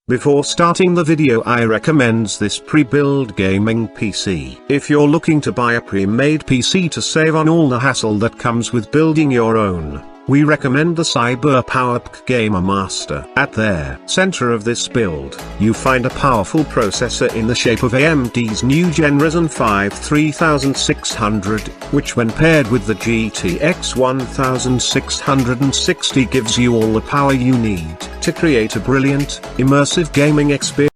Before starting the video, I recommend this pre-built gaming PC. If you're looking to buy a pre-made PC to save on all the hassle that comes with building your own, we recommend the CyberPowerPC Gamer Master. At the center of this build, you find a powerful processor in the shape of AMD's new Gen Ryzen 5 3600, which when paired with the GTX 1660 gives you all the power you need to create a brilliant, immersive gaming experience.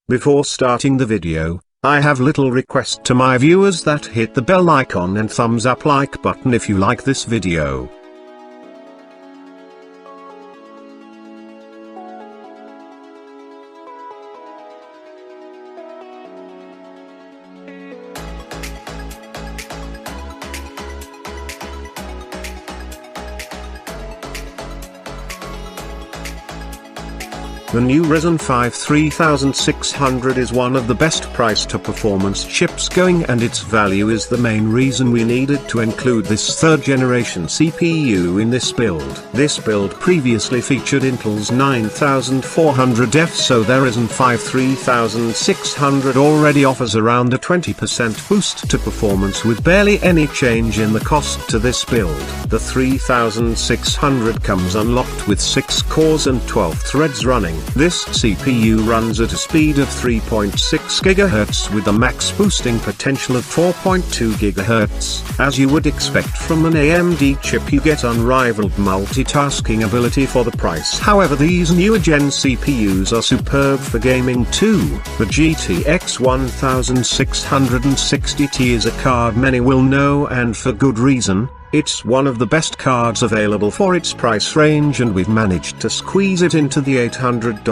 Before starting the video, I have little request to my viewers that hit the bell icon and thumbs up like button if you like this video. The new Ryzen 5 3600 is one of the best price to performance chips going, and its value is the main reason we needed to include this third generation CPU in this build. This build previously featured Intel's 9400F, so their Ryzen 5 3600 already offers around a 20% boost to performance with barely any change in the cost to this build. The 3600 comes unlocked with 6 cores and 12 threads running. This CPU runs at a speed of 3.6 GHz with a max boosting potential of 4.2 GHz. As you would expect from an AMD chip, you get unrivaled multitasking ability for the price. However, these newer gen CPUs are superb for gaming too. The GTX 1660 is a card many will know, and for good reason. It's one of the best cards available for its price range, and we've managed to squeeze it into the $800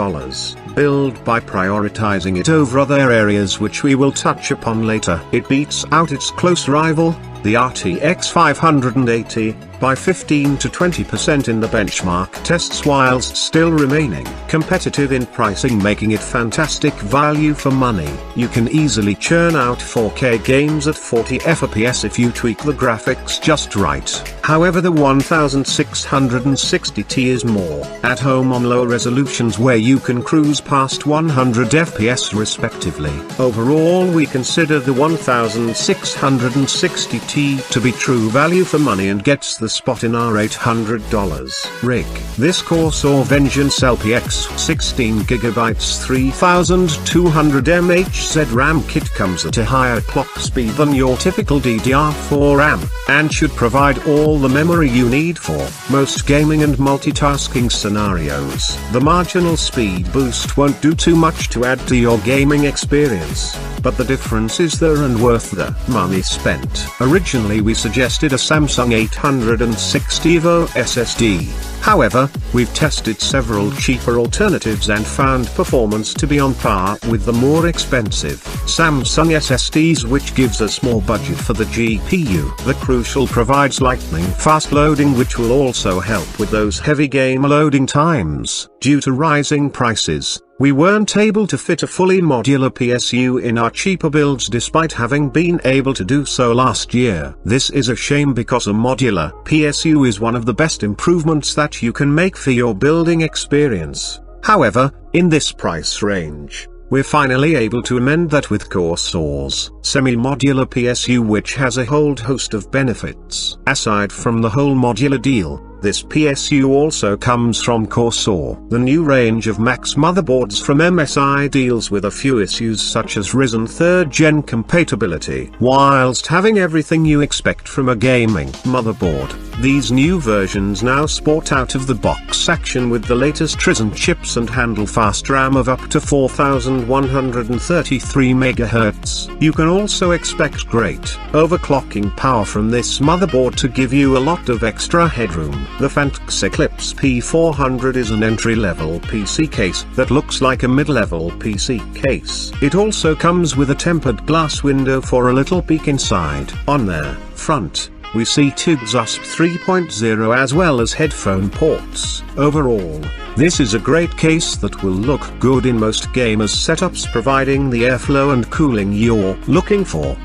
build by prioritizing it over other areas which we will touch upon later. It beats out its close rival, the RTX 580, by 15 to 20% in the benchmark tests, whilst still remaining competitive in pricing, making it fantastic value for money. You can easily churn out 4K games at 40 FPS if you tweak the graphics just right. However, the 1660 is more at home on low resolutions where you can cruise past 100 FPS respectively. Overall, we consider the 1660 to be true value for money and gets the spot in our $800 rig. This Corsair Vengeance LPX 16GB 3200 mHz RAM kit comes at a higher clock speed than your typical DDR4 RAM, and should provide all the memory you need for most gaming and multitasking scenarios. The marginal speed boost won't do too much to add to your gaming experience, but the difference is there and worth the money spent. Originally we suggested a Samsung 860 EVO SSD. However, we've tested several cheaper alternatives and found performance to be on par with the more expensive Samsung SSDs, which gives us more budget for the GPU. The Crucial provides lightning fast loading, which will also help with those heavy game loading times. Due to rising prices, we weren't able to fit a fully modular PSU in our cheaper builds despite having been able to do so last year. This is a shame because a modular PSU is one of the best improvements that you can make for your building experience. However, in this price range, we're finally able to amend that with Corsair's Semi-Modular PSU, which has a whole host of benefits. Aside from the whole modular deal, this PSU also comes from Corsair. The new range of Max motherboards from MSI deals with a few issues such as Ryzen 3rd Gen compatibility. Whilst having everything you expect from a gaming motherboard, these new versions now sport out-of-the-box action with the latest Ryzen chips and handle fast RAM of up to 4133 MHz. You can also expect great overclocking power from this motherboard to give you a lot of extra headroom. The Phanteks Eclipse P400 is an entry-level PC case that looks like a mid-level PC case. It also comes with a tempered glass window for a little peek inside. On their front, we see two XUSP 3.0 as well as headphone ports. Overall, this is a great case that will look good in most gamers' setups, providing the airflow and cooling you're looking for.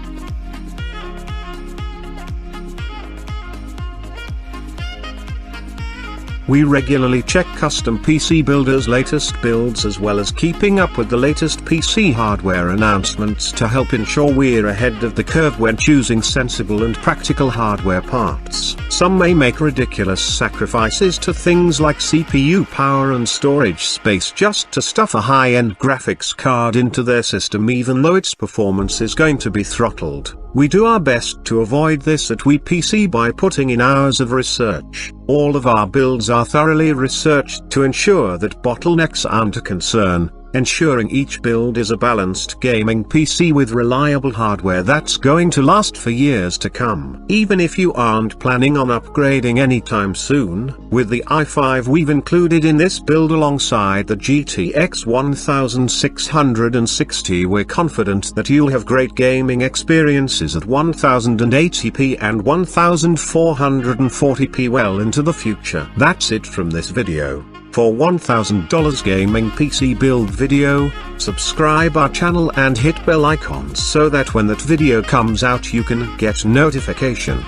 We regularly check custom PC builders' latest builds as well as keeping up with the latest PC hardware announcements to help ensure we're ahead of the curve when choosing sensible and practical hardware parts. Some may make ridiculous sacrifices to things like CPU power and storage space just to stuff a high-end graphics card into their system even though its performance is going to be throttled. We do our best to avoid this at WePC by putting in hours of research. All of our builds are thoroughly researched to ensure that bottlenecks aren't a concern, ensuring each build is a balanced gaming PC with reliable hardware that's going to last for years to come. Even if you aren't planning on upgrading anytime soon, with the i5 we've included in this build alongside the GTX 1660, we're confident that you'll have great gaming experiences at 1080p and 1440p well into the future. That's it from this video. For $1,000 gaming PC build video, subscribe our channel and hit bell icons so that when that video comes out you can get notification.